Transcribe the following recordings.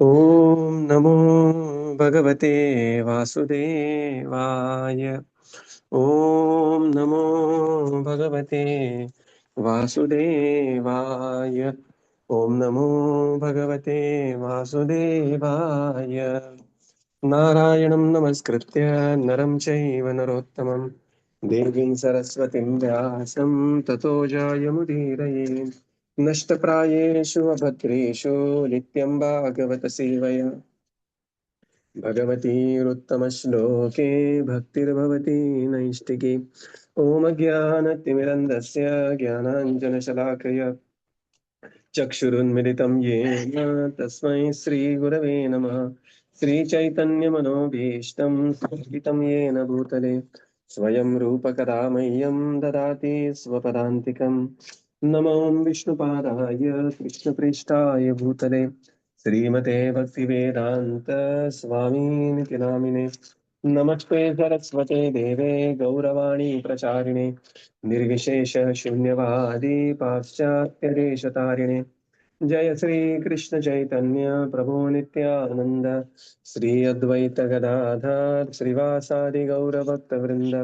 ॐ नमो भगवते वासुदेवाय। ॐ नमो भगवते वासुदेवाय। ॐ नमो भगवते वासुदेवाय। नारायणं नमस्कृत्य नरं चैव नरोत्तमं देवीं सरस्वतीं व्यासं ततो जायमुदीरये। नष्टप्रायेषु अभद्रेषु नित्यं भागवत सेवया भगवतीरुत्तमश्लोके भक्तिर्भवति नैष्टिकी। ॐ ज्ञानतिमिरन्धस्य ज्ञानाञ्जनशलाकया चक्षुरुन्मिलितं येन तस्मै श्रीगुरवे नमः। श्रीचैतन्यमनोभीष्टं स्थापितं येन भूतले स्वयं रूपकदा मह्यं ददाति स्वपदान्तिकं। नमो विष्णुपादाय कृष्णप्रेष्ठाय भूतले श्रीमते भक्तिवेदान्त स्वामीनिति नामिने। नमस्ते सरस्वते देवे गौरवाणी प्रचारिणे निर्विशेष शून्यवादी पाश्चात्यदेशतारिणे। जय श्री कृष्ण चैतन्य प्रभु नित्यानंद श्री अद्वैत गदाधर श्रीवासादि गौर भक्त वृंद।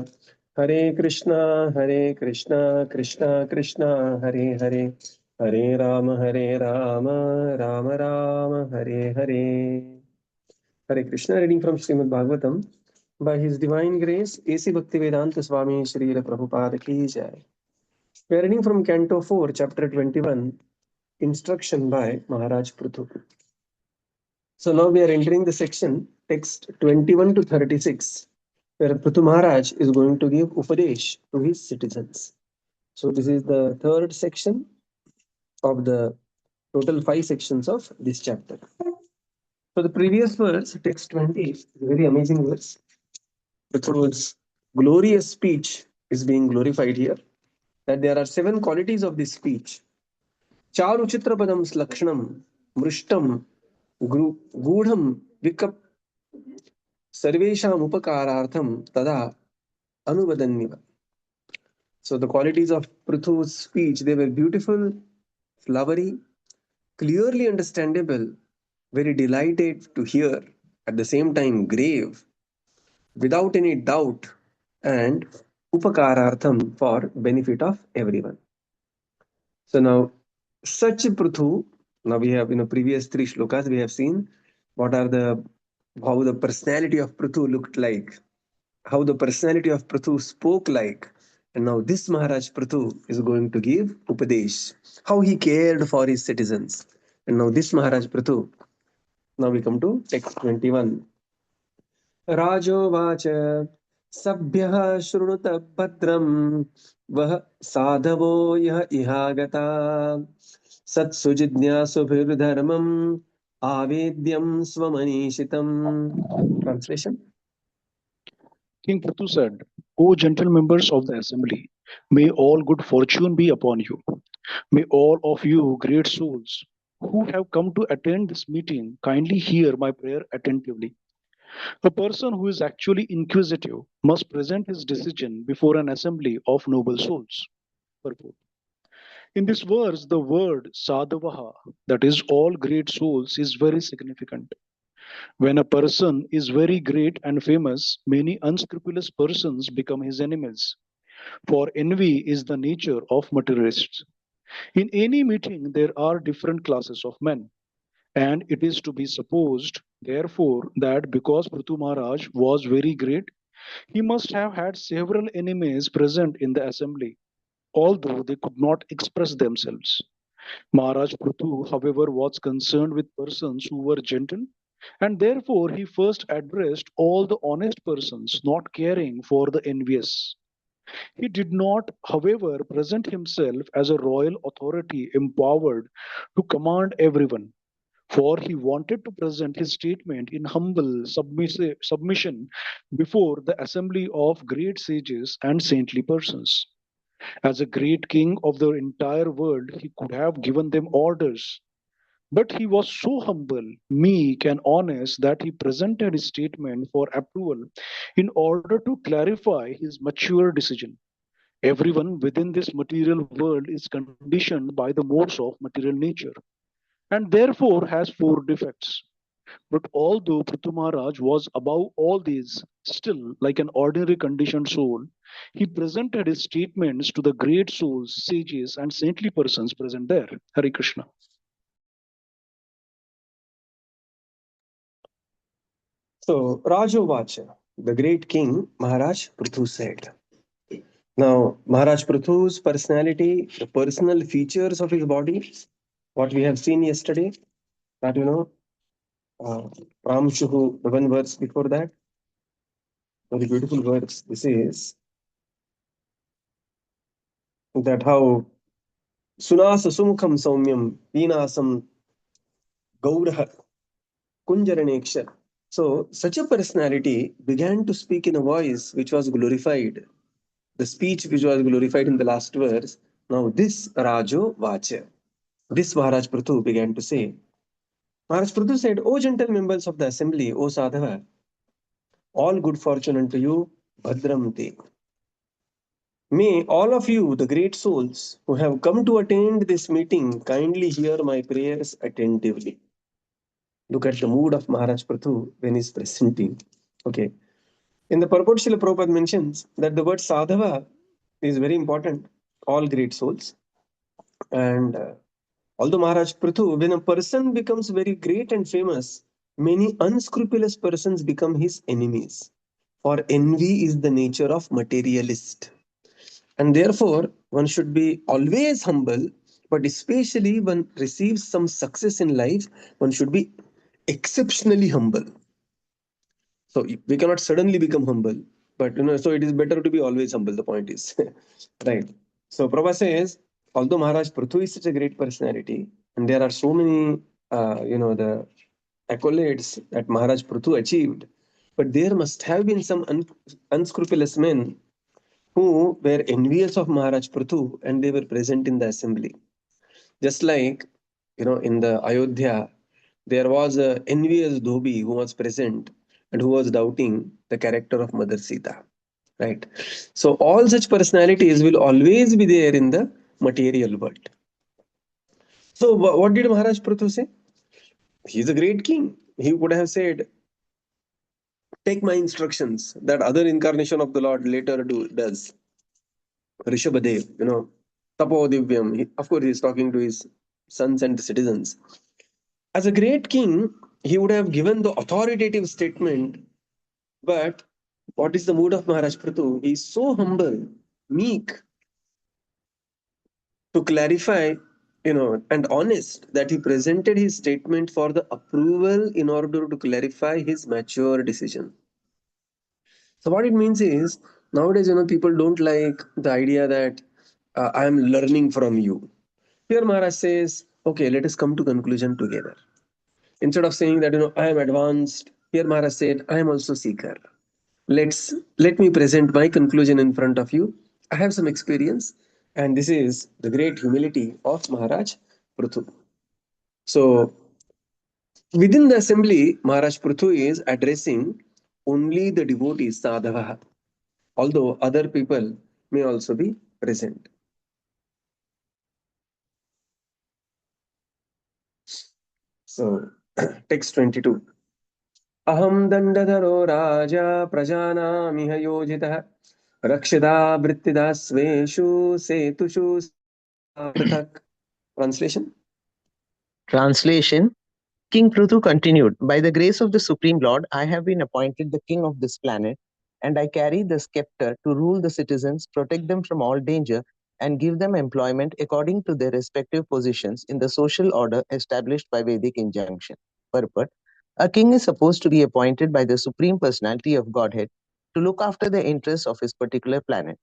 हरे कृष्णा कृष्णा कृष्णा हरे हरे, हरे Ram Ram Ram Hare Hare. Hare Krishna, reading from Srimad Bhagavatam. By His Divine Grace, A.C. Bhaktivedanta Swami Srila Prabhupada Ki Jai. We are reading from Canto 4, Chapter 21, Instruction by Maharaj Prithu. So now we are entering the section, text 21 to 36, where Prithu Maharaj is going to give Upadesh to his citizens. So this is the third section of the total 5 sections of this chapter. So the previous verse, text 20, is a very amazing verse. Prithu's glorious speech is being glorified here. That there are 7 qualities of this speech. Charu chitrapadam slakshanam mrushtam gudham vikap sarvesham upakarartham tada anuvadanniva. So the qualities of Prithu's speech, they were beautiful, flowery, clearly understandable, very delighted to hear, at the same time grave, without any doubt, and upakarartham, for benefit of everyone. So now, such Prithu, now we have in the previous 3 shlokas, we have seen what are the how the personality of Prithu looked like, how the personality of Prithu spoke like. And now this Maharaj Prithu is going to give Upadesh, how he cared for his citizens. And now this Maharaj Prithu, now we come to text 21. राजोवाच सभ्यः शृणुत भद्रं वः साधवो यः इहागता सत्सु जिज्ञासुभिर्धर्मम् आवेद्यं स्वमनीषितम्. Translation. King Prithu said, O gentle members of the assembly, may all good fortune be upon you. May all of you great souls who have come to attend this meeting kindly hear my prayer attentively. A person who is actually inquisitive must present his decision before an assembly of noble souls. Purport. In this verse, the word sadhavaha, that is, all great souls, is very significant. When a person is very great and famous, many unscrupulous persons become his enemies. For envy is the nature of materialists. In any meeting, there are different classes of men. And it is to be supposed, therefore, that because Prithu Maharaj was very great, he must have had several enemies present in the assembly, although they could not express themselves. Maharaj Prithu, however, was concerned with persons who were gentle, and therefore he first addressed all the honest persons, not caring for the envious. He did not, however, present himself as a royal authority empowered to command everyone, for he wanted to present his statement in humble submission before the assembly of great sages and saintly persons. As a great king of the entire world, he could have given them orders. But he was so humble, meek, and honest that he presented his statement for approval in order to clarify his mature decision. Everyone within this material world is conditioned by the modes of material nature and therefore has 4 defects. But although Prithu Maharaj was above all these, still like an ordinary conditioned soul, he presented his statements to the great souls, sages, and saintly persons present there. Hare Krishna. So, Rajovacha, the great king, Maharaj Prithu said. Now, Maharaj Prithu's personality, the personal features of his body, what we have seen yesterday, that uh, Ram Shuhu, the one verse before that, very beautiful verse. This is that how Sunasa Sumukham Saumyam, Peenasam Gauraha Kunjaraneksha. So, such a personality began to speak in a voice which was glorified, the speech which was glorified in the last verse. Now, this Rajo Vacha, this Maharaj Prithu began to say. Maharaj Prithu said, O gentle members of the assembly, O Sadhava, all good fortune unto you, Bhadram Te. May all of you, the great souls who have come to attend this meeting, kindly hear my prayers attentively. Look at the mood of Maharaj Prithu when he's presenting. Okay. In the purport, Srila Prabhupada mentions that the word sadhava is very important, all great souls. And although Maharaj Prithu, when a person becomes very great and famous, many unscrupulous persons become his enemies. For envy is the nature of materialist. And therefore, one should be always humble, but especially when receives some success in life, one should be exceptionally humble. So we cannot suddenly become humble, but so it is better to be always humble. The point is, right? So Prabhupada says, although Maharaj Prithu is such a great personality, and there are so many, the accolades that Maharaj Prithu achieved, but there must have been some unscrupulous men who were envious of Maharaj Prithu, and they were present in the assembly. Just like, in the Ayodhya, there was a envious Dhobi who was present and who was doubting the character of Mother Sita. Right. So all such personalities will always be there in the material world. So what did Maharaj Prithu say? He's a great king. He would have said, take my instructions that other incarnation of the Lord later does. Rishabhadev, Tapo Divyam. Of course, he's talking to his sons and the citizens. As a great king, he would have given the authoritative statement, but what is the mood of Maharaj Prithu? He is so humble, meek, to clarify, and honest that he presented his statement for the approval in order to clarify his mature decision. So what it means is nowadays, people don't like the idea that I am learning from you. Here Maharaj says, okay, let us come to conclusion together. Instead of saying that, I am advanced, here Maharaj said, I am also seeker. Let me present my conclusion in front of you. I have some experience, and this is the great humility of Maharaj Prithu. So within the assembly, Maharaj Prithu is addressing only the devotees, sadhava, although other people may also be present. So text 22. Aham dandadharo raja prajanamiha yojitah rakshida vrittida sveshu setushu prathak. Translation. Translation. King Prithu continued, by the grace of the Supreme Lord, I have been appointed the king of this planet, and I carry the scepter to rule the citizens, protect them from all danger, and give them employment according to their respective positions in the social order established by Vedic injunction. Purport. A king is supposed to be appointed by the Supreme Personality of Godhead to look after the interests of his particular planet.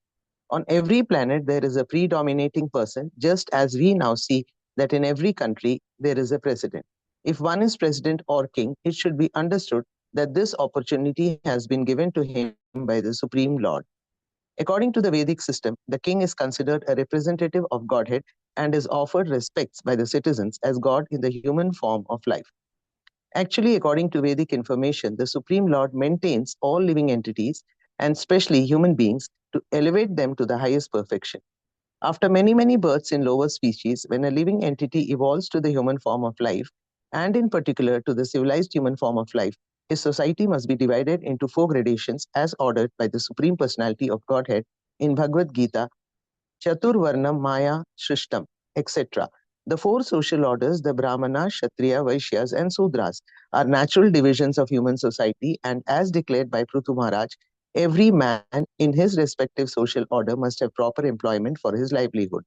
On every planet, there is a predominating person, just as we now see that in every country, there is a president. If one is president or king, it should be understood that this opportunity has been given to him by the Supreme Lord. According to the Vedic system, the king is considered a representative of Godhead and is offered respects by the citizens as God in the human form of life. Actually, according to Vedic information, the Supreme Lord maintains all living entities, and especially human beings, to elevate them to the highest perfection. After many, many births in lower species, when a living entity evolves to the human form of life, and in particular to the civilized human form of life, his society must be divided into 4 gradations as ordered by the Supreme Personality of Godhead in Bhagavad Gita, Chaturvarnam Maya Shrishtam, etc. The 4 social orders, the Brahmana, Kshatriya, Vaishyas, and Sudras, are natural divisions of human society, and as declared by Prithu Maharaj, every man in his respective social order must have proper employment for his livelihood.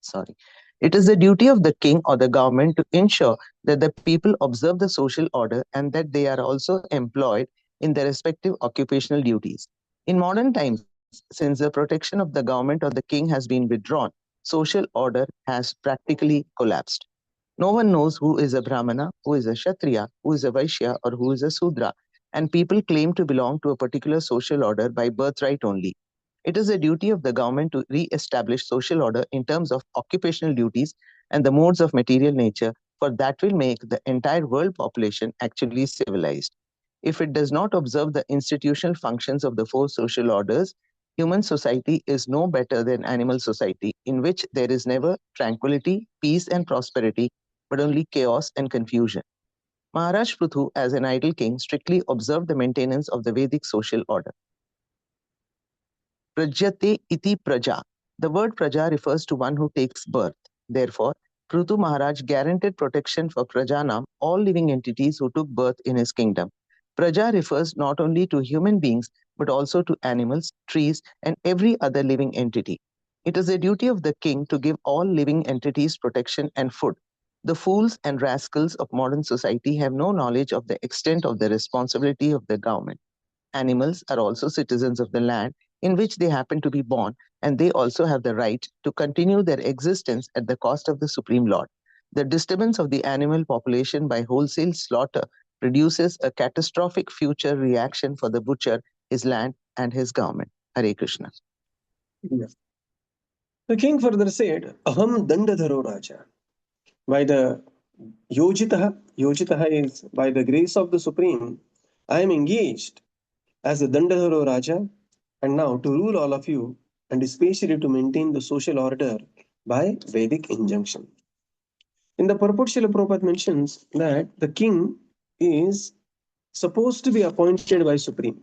Sorry. It is the duty of the king or the government to ensure that the people observe the social order and that they are also employed in their respective occupational duties. In modern times, since the protection of the government or the king has been withdrawn, social order has practically collapsed. No one knows who is a Brahmana, who is a Kshatriya, who is a Vaishya, or who is a Sudra, and people claim to belong to a particular social order by birthright only. It is the duty of the government to re-establish social order in terms of occupational duties and the modes of material nature, for that will make the entire world population actually civilized. If it does not observe the institutional functions of the 4 social orders, human society is no better than animal society, in which there is never tranquility, peace, and prosperity, but only chaos and confusion. Maharaj Prithu, as an ideal king, strictly observed the maintenance of the Vedic social order. Prajyate iti praja. The word praja refers to one who takes birth. Therefore, Prithu Maharaj guaranteed protection for Prajanam, all living entities who took birth in his kingdom. Praja refers not only to human beings, but also to animals, trees, and every other living entity. It is the duty of the king to give all living entities protection and food. The fools and rascals of modern society have no knowledge of the extent of the responsibility of the government. Animals are also citizens of the land in which they happen to be born, and they also have the right to continue their existence at the cost of the Supreme Lord. The disturbance of the animal population by wholesale slaughter produces a catastrophic future reaction for the butcher, his land, and his government. Hare Krishna. Yeah. The king further said, Aham Dandadharo Raja. By the Yojitaha is by the grace of the Supreme, I am engaged as the Dandadharo Raja, and now to rule all of you, and especially to maintain the social order by Vedic injunction. In the purport, Srila Prabhupada mentions that the king is supposed to be appointed by Supreme.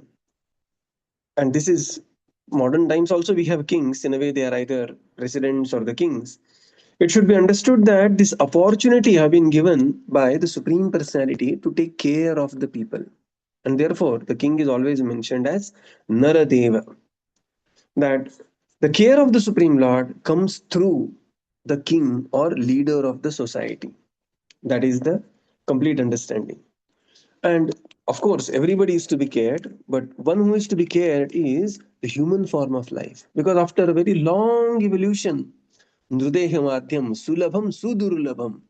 And this is modern times also we have kings. In a way, they are either presidents or the kings. It should be understood that this opportunity have been given by the Supreme Personality to take care of the people. And therefore, the king is always mentioned as Naradeva. That the care of the Supreme Lord comes through the king or leader of the society. That is the complete understanding. And of course, everybody is to be cared, but one who is to be cared is the human form of life. Because after a very long evolution, Nrudehamadhyam Sulabham Sudurlabham,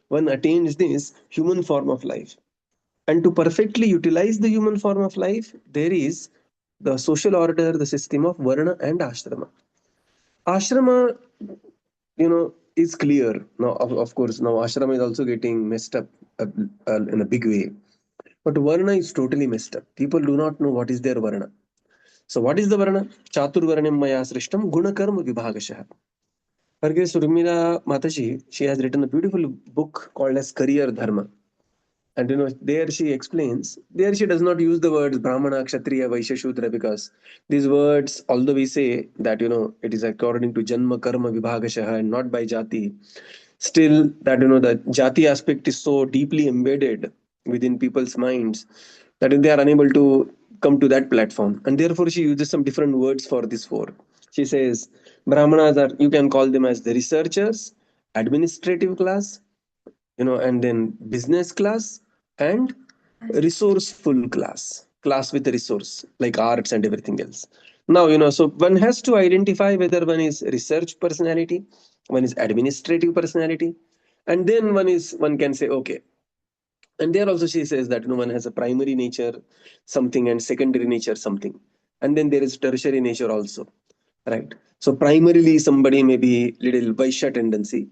one attains this human form of life. And to perfectly utilize the human form of life, there is the social order, the system of Varna and Ashrama. Ashrama, is clear. Now, of course, now Ashrama is also getting messed up in a big way. But Varna is totally messed up. People do not know what is their Varna. So what is the Varna? Chatur Varnam Maya Srishtam Gunakarma Vibhagashah. Her Grace Urmila Mataji, she has written a beautiful book called as Career Dharma. And there she explains, there she does not use the words Brahmana, Kshatriya, Vaishya, Shudra, because these words, although we say that, it is according to Janma, Karma, Vibhagashaha and not by Jati, still that, the Jati aspect is so deeply embedded within people's minds that they are unable to come to that platform. And therefore she uses some different words for this four. She says, Brahmanas are, you can call them as the researchers, administrative class, and then business class and resourceful class with a resource like arts and everything else. Now, so one has to identify whether one is research personality, one is administrative personality, and then one can say, okay. And there also she says that one has a primary nature something and secondary nature something. And then there is tertiary nature also. Right. So primarily somebody may be little Vaishya tendency,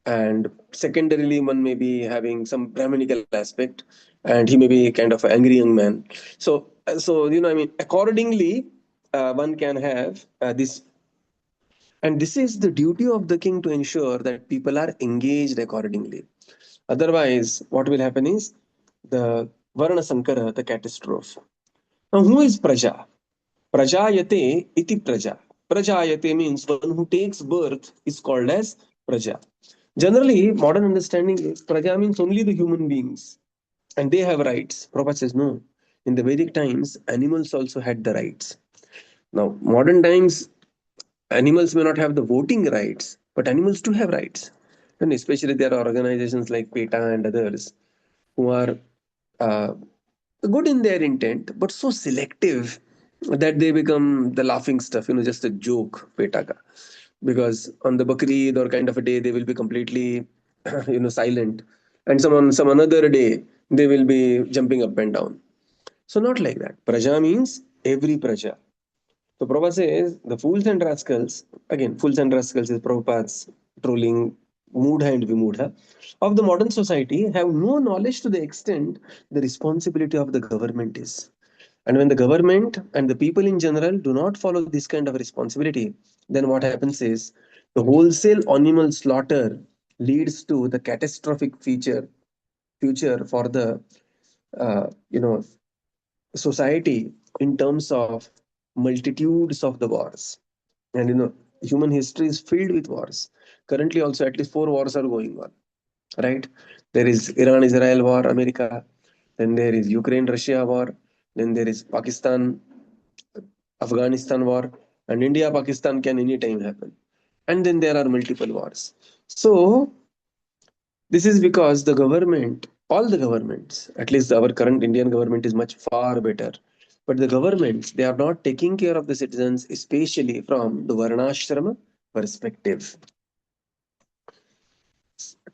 and secondarily one may be having some Brahminical aspect, and he may be kind of an angry young man. So accordingly, one can have this, and this is the duty of the king to ensure that people are engaged accordingly. Otherwise, what will happen is the Varna Sankara, the catastrophe. Now, who is Praja? Prajayate iti Praja. Prajayate means one who takes birth is called as Praja. Generally, modern understanding is Praja means only the human beings and they have rights. Prabhupada says no. In the Vedic times, animals also had the rights. Now, modern times, animals may not have the voting rights, but animals do have rights. And especially there are organizations like PETA and others who are uh, good in their intent, but so selective that they become the laughing stuff, just a joke, PETA ka. Because on the Bakri Eid or kind of a day, they will be completely, silent. And some another day, they will be jumping up and down. So not like that. Praja means every praja. So Prabhupada says the fools and rascals, again, fools and rascals is Prabhupada's trolling Moodha and Vimudha of the modern society have no knowledge to the extent the responsibility of the government is. And when the government and the people in general do not follow this kind of responsibility, then what happens is the wholesale animal slaughter leads to the catastrophic future for the uh, you know society in terms of multitudes of the wars. And human history is filled with wars. Currently, also at least four wars are going on. Right? There is Iran-Israel war, America. Then there is Ukraine-Russia war. Then there is Pakistan-Afghanistan war, and India-Pakistan can anytime happen. And then there are multiple wars. So this is because the government, all the governments, at least our current Indian government is much far better. But the governments, they are not taking care of the citizens, especially from the Varnashrama perspective.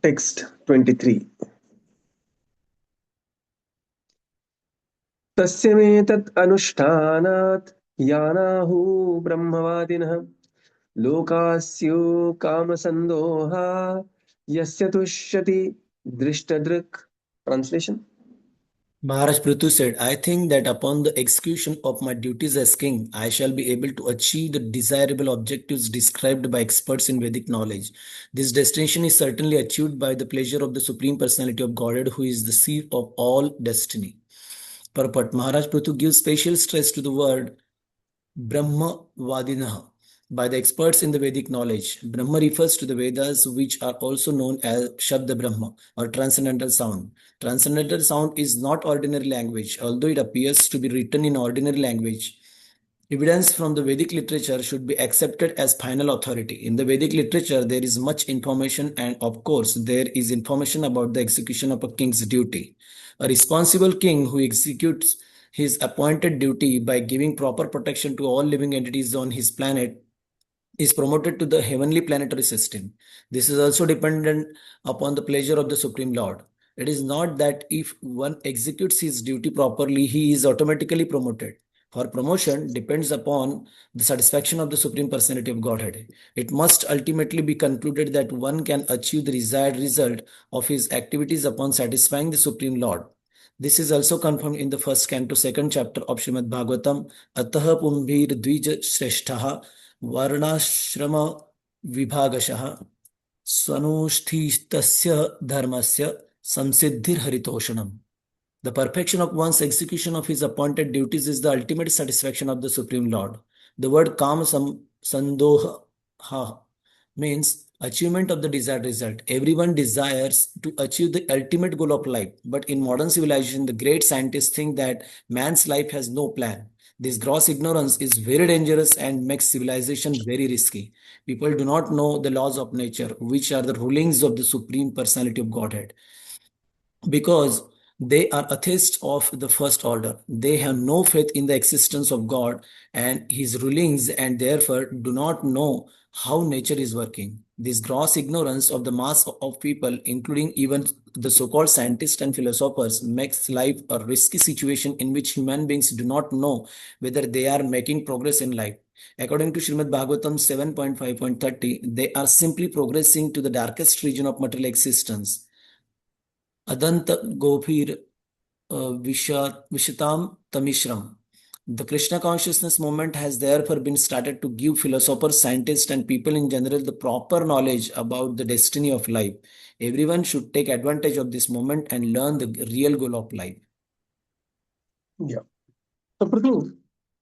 Text 23. तस्य मे तत् अनुष्ठानात् यानाहु ब्रह्मवादिनः लोकास्यो कामसन्दोहा यस्य तुष्यति दृष्टदृक्. Translation. Maharaj Prithu said, I think that upon the execution of my duties as king, I shall be able to achieve the desirable objectives described by experts in Vedic knowledge. This destination is certainly achieved by the pleasure of the Supreme Personality of Godhead, who is the seat of all destiny. Purport. Maharaj Prithu gives special stress to the word Brahma Vadinaha by the experts in the Vedic knowledge. Brahma refers to the Vedas, which are also known as Shabda Brahma or transcendental sound. Transcendental sound is not ordinary language, although it appears to be written in ordinary language. Evidence from the Vedic literature should be accepted as final authority. In the Vedic literature, there is much information, and of course, there is information about the execution of a king's duty. A responsible king who executes his appointed duty by giving proper protection to all living entities on his planet is promoted to the heavenly planetary system. This is also dependent upon the pleasure of the Supreme Lord. It is not that if one executes his duty properly, he is automatically promoted. For promotion depends upon the satisfaction of the Supreme Personality of Godhead. It must ultimately be concluded that one can achieve the desired result of his activities upon satisfying the Supreme Lord. This is also confirmed in the first canto, second chapter of Srimad Bhagavatam, Ataha Pumbhir Dvija Shreshtaha वर्णाश्रम विभागशः स्वनुष्ठितस्य धर्मस्य संसिद्धिर्हरितोषणम्. The perfection of one's execution of his appointed duties is the ultimate satisfaction of the Supreme Lord. The word Kama Sandoha means achievement of the desired result. Everyone desires to achieve the ultimate goal of life, but in modern civilization, the great scientists think that man's life has no plan. This gross ignorance is very dangerous and makes civilization very risky. People do not know the laws of nature, which are the rulings of the Supreme Personality of Godhead. Because they are atheists of the first order. They have no faith in the existence of God and his rulings, and therefore do not know how nature is working. This gross ignorance of the mass of people, including even the so-called scientists and philosophers, makes life a risky situation in which human beings do not know whether they are making progress in life. According to Srimad Bhagavatam 7.5.30, they are simply progressing to the darkest region of material existence. Adanta Gopir Vishatam Tamishram. The Krishna consciousness movement has therefore been started to give philosophers, scientists, and people in general the proper knowledge about the destiny of life. Everyone should take advantage of this moment and learn the real goal of life. Yeah. So Prithu,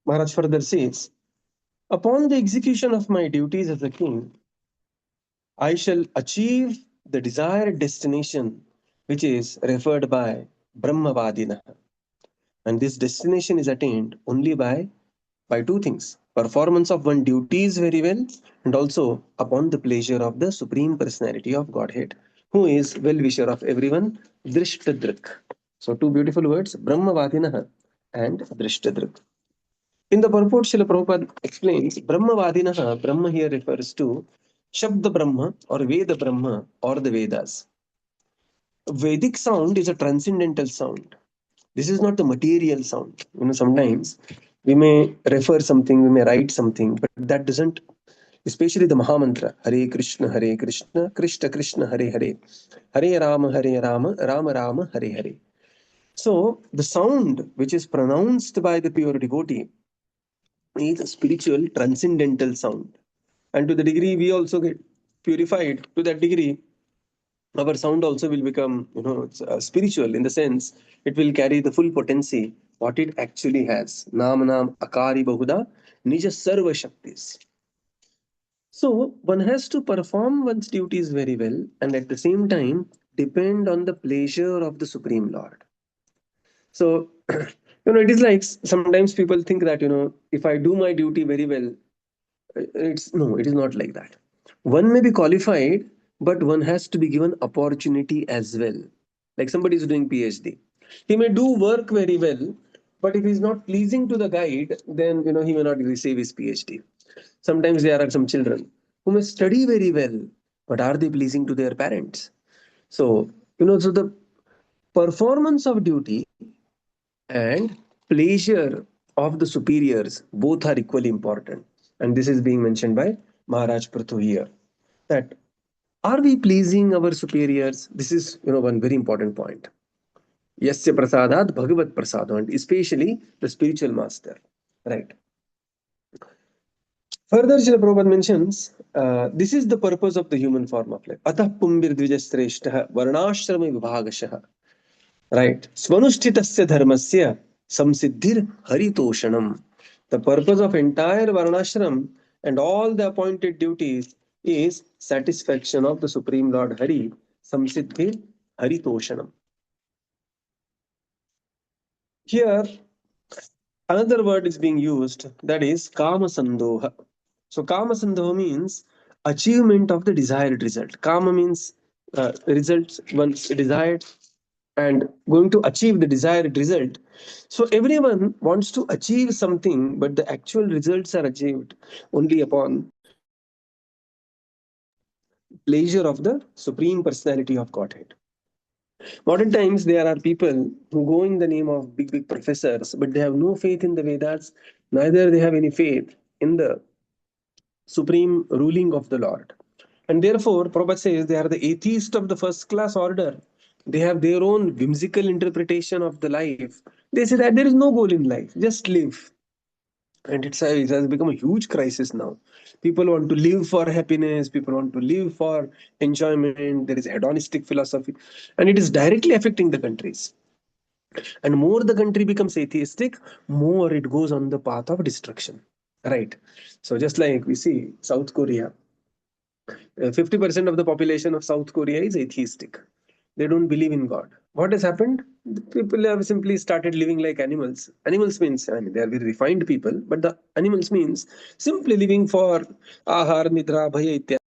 Maharaj further says, upon the execution of my duties as a king, I shall achieve the desired destination, which is referred by Brahmavadina. And this destination is attained only by two things: performance of one duties very well, and also upon the pleasure of the Supreme Personality of Godhead, who is well wisher of everyone, Drishtadrik. So, two beautiful words, Brahmavadina and Drishtadrik. In the purport, Srila Prabhupada explains Brahmavadina, Brahma here refers to Shabda Brahma or Veda Brahma or the Vedas. Vedic sound is a transcendental sound. This is not the material sound. Sometimes we may refer something, we may write something, but that doesn't, especially the Mahamantra, Hare Krishna, Krishna Krishna, Hare Hare, Hare Rama, Rama Rama, Hare Hare. So the sound which is pronounced by the pure devotee is a spiritual, transcendental sound. And to the degree we also get purified, to that degree, our sound also will become, spiritual, in the sense it will carry the full potency what it actually has. Nam Akari Bahuda Nija Sarva Shaktis. So one has to perform one's duties very well and at the same time depend on the pleasure of the Supreme Lord. So, it is like sometimes people think that, if I do my duty very well, it is not like that. One may be qualified, but one has to be given opportunity as well. Like somebody is doing PhD. He may do work very well, but if he's not pleasing to the guide, then he may not receive his PhD. Sometimes there are some children who may study very well, but are they pleasing to their parents? So, so the performance of duty and pleasure of the superiors both are equally important. And this is being mentioned by Maharaj Prithu here. That are we pleasing our superiors? This is one very important point. Yasya prasadat bhagavat prasado, and especially the spiritual master. Right. Further, Srila Prabhupada mentions this is the purpose of the human form of life. Atah pumbir dvijashreshtaha varnashrama vibhagashah. Right. Svanushthitasya dharmasya samsiddhir haritoshanam. The purpose of entire varnashram and all the appointed duties is satisfaction of the Supreme Lord Hari, samsiddhir haritoshanam. Here, another word is being used, that is kama sandoha. So kama sandoha means achievement of the desired result. Kama means results once desired and going to achieve the desired result. So everyone wants to achieve something, but the actual results are achieved only upon pleasure of the Supreme Personality of Godhead. Modern times, there are people who go in the name of big professors, but they have no faith in the Vedas, neither they have any faith in the supreme ruling of the Lord. And therefore, Prabhupada says they are the atheist of the first class order. They have their own whimsical interpretation of the life. They say that there is no goal in life, just live. And it has become a huge crisis now. People want to live for happiness, people want to live for enjoyment. There is hedonistic philosophy, and it is directly affecting the countries. And more the country becomes atheistic, more it goes on the path of destruction. Right. So just like we see South Korea, 50% of the population of South Korea is atheistic. They don't believe in God. What has happened? The people have simply started living like animals. Animals means, I mean, they are very refined people, but the animals means simply living for ahar, nidra, bhaya, ityadi.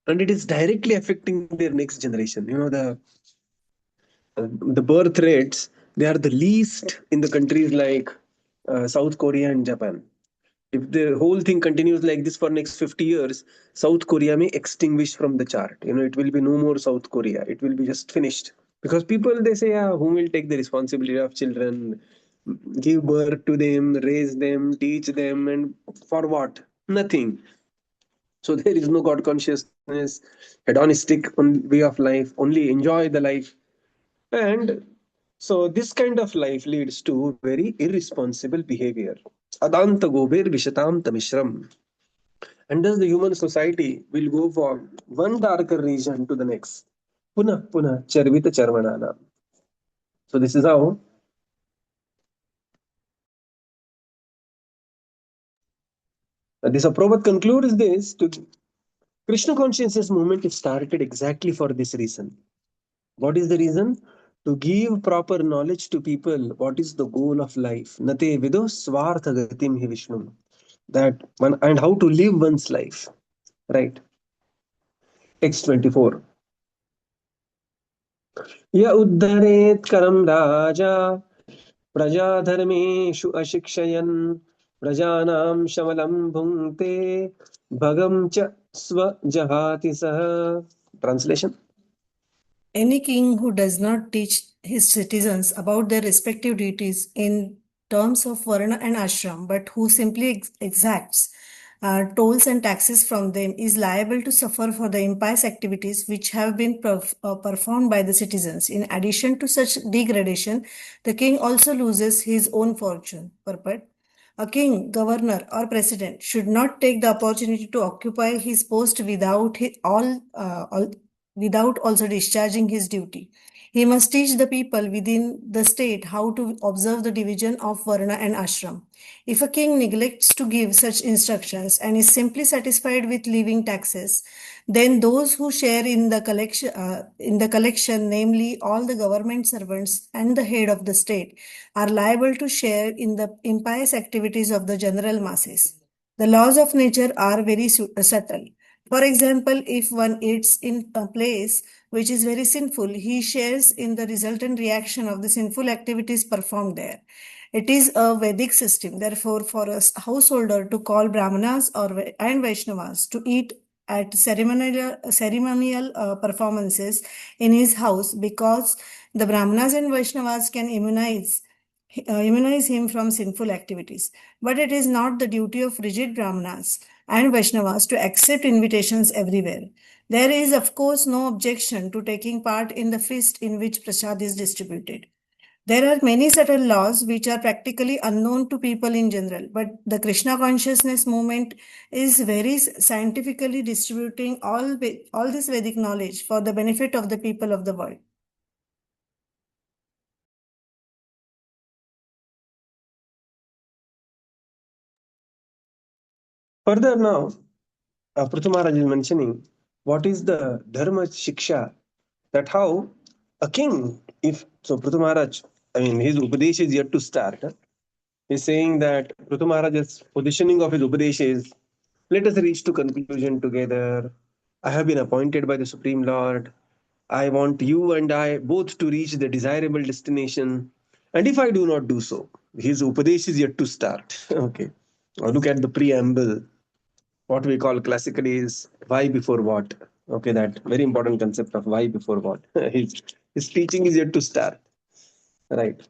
And it is directly affecting their next generation. The birth rates, they are the least in the countries like South Korea and Japan. If the whole thing continues like this for next 50 years, South Korea may extinguish from the chart. It will be no more South Korea. It will be just finished. Because people, they say, who will take the responsibility of children, give birth to them, raise them, teach them, and for what? Nothing. So there is no God consciousness, hedonistic way of life, only enjoy the life. And So this kind of life leads to very irresponsible behavior. Adanta gobir vishatam tamishram. And thus the human society will go from one darker region to the next. Puna puna charvita charvanana. So this is how this Prabhupada concludes this to Krishna consciousness movement is started exactly for this reason. What is the reason? To give proper knowledge to people what is the goal of life. Nate vido swartha gatim hi Vishnu. That one and how to live one's life. Right. Text 24. Ya uddharet karam raja प्रजाधर्मेषु अशिक्षयन् प्रजानां शमलं भुङ्क्ते भगं च स्वजहाति सः. Translation. Any king who does not teach his citizens about their respective duties in terms of varna and ashram, but who simply exacts tolls and taxes from them, is liable to suffer for the impious activities which have been performed by the citizens. In addition to such degradation, the king also loses his own fortune. Purport. A king, governor, or president should not take the opportunity to occupy his post without also discharging his duty. He must teach the people within the state how to observe the division of Varna and Ashram. If a king neglects to give such instructions and is simply satisfied with levying taxes, then those who share in the collection, namely all the government servants and the head of the state, are liable to share in the impious activities of the general masses. The laws of nature are very subtle. For example, if one eats in a place which is very sinful, he shares in the resultant reaction of the sinful activities performed there. It is a Vedic system. Therefore, for a householder to call Brahmanas and Vaishnavas to eat at ceremonial performances in his house, because the Brahmanas and Vaishnavas can immunize him from sinful activities. But it is not the duty of rigid Brahmanas and Vaishnavas to accept invitations everywhere. There is, of course, no objection to taking part in the feast in which prasad is distributed. There are many subtle laws which are practically unknown to people in general, but the Krishna consciousness movement is very scientifically distributing all this Vedic knowledge for the benefit of the people of the world. Further now, Prithu Maharaj is mentioning what is the dharma shiksha, that how a king, if so Prithu Maharaj, I mean his upadesh is yet to start. He's saying that Prithu Maharaj's positioning of his upadesh is, let us reach to conclusion together. I have been appointed by the Supreme Lord. I want you and I both to reach the desirable destination. And if I do not do so, his upadesh is yet to start. Okay. Now look at the preamble. What we call classically is why before what. Okay, that very important concept of why before what. his teaching is yet to start. Right.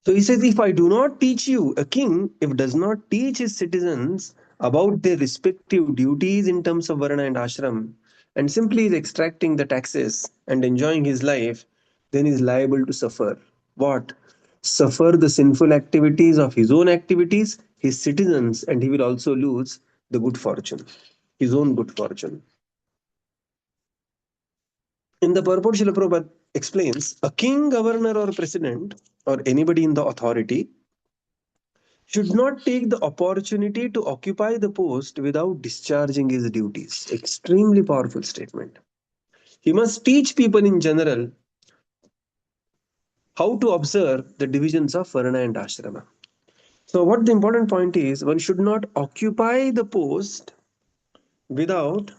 So he says, if I do not teach you, a king, if does not teach his citizens about their respective duties in terms of Varna and Ashram, and simply is extracting the taxes and enjoying his life, then is liable to suffer. What? Suffer the sinful activities of his own activities, his citizens, and he will also lose the good fortune, his own good fortune. In the purport, Srila Prabhupada explains, a king, governor, or president, or anybody in the authority, should not take the opportunity to occupy the post without discharging his duties. Extremely powerful statement. He must teach people in general how to observe the divisions of Varna and Ashrama. So, what the important point is, one should not occupy the post without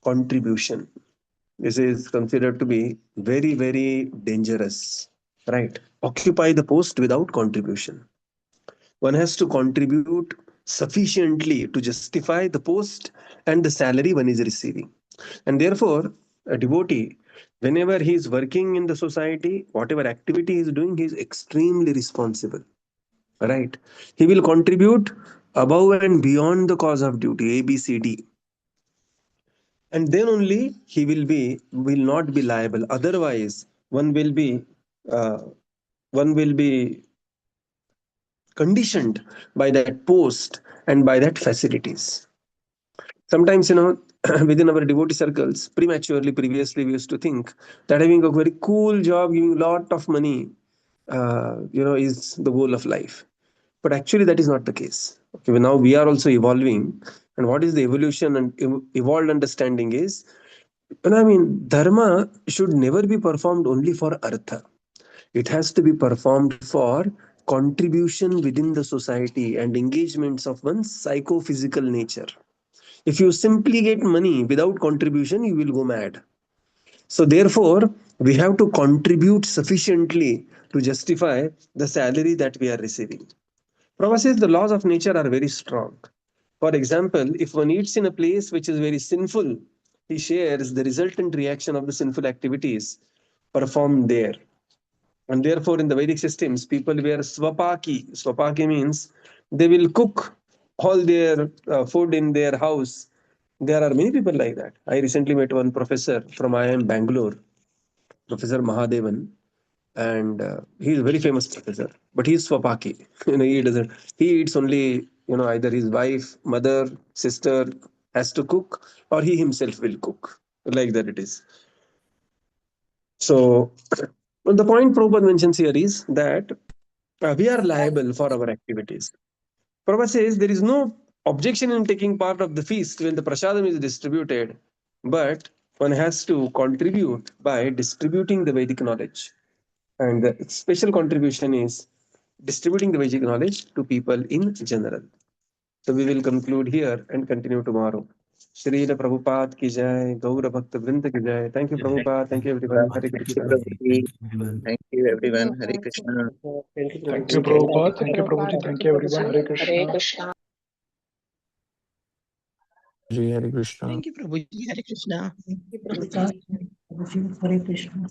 contribution. This is considered to be very, very dangerous. Right? Occupy the post without contribution. One has to contribute sufficiently to justify the post and the salary one is receiving. And therefore, a devotee, whenever he is working in the society, whatever activity he is doing, he is extremely responsible. Right? He will contribute above and beyond the cause of duty, A, B, C, D. And then only he will not be liable. Otherwise, one will be one will be conditioned by that post and by that facilities. Sometimes, within our devotee circles, previously, we used to think that having a very cool job, giving a lot of money, is the goal of life. But actually, that is not the case. Okay, well, now we are also evolving. And what is the evolution and evolved understanding is, dharma should never be performed only for artha. It has to be performed for contribution within the society and engagements of one's psychophysical nature. If you simply get money without contribution, you will go mad. So, therefore, we have to contribute sufficiently to justify the salary that we are receiving. Prabhupada says the laws of nature are very strong. For example, if one eats in a place which is very sinful, he shares the resultant reaction of the sinful activities performed there. And therefore, in the Vedic systems, people wear swapaki. Swapaki means they will cook all their food in their house. There are many people like that. I recently met one professor from IIM Bangalore, Professor Mahadevan, and he is a very famous professor. But he is swapaki. He doesn't. He eats only either his wife, mother, sister has to cook, or he himself will cook. Like that it is. So the point Prabhupada mentions here is that we are liable for our activities. Prabhupada says there is no objection in taking part of the feast when the prasadam is distributed, but one has to contribute by distributing the Vedic knowledge. And the special contribution is distributing the Vedic knowledge to people in general. So we will conclude here and continue tomorrow. Srila Prabhupada ki jai, Gaura Bhakta Vrinda ki jai. Thank you, Prabhupada. Thank you, everyone. Hare Thank you, Krishna. Prabhuji. Everyone. Thank you, everyone. Hare Krishna. Thank you, Thank you, Prabhupada. Prabhupada. Thank you, Prabhuji. Thank you, everyone. Hare Krishna. Hare Krishna. Ji Hare Krishna. Thank you, Prabhuji. Hare Krishna. Hare Krishna.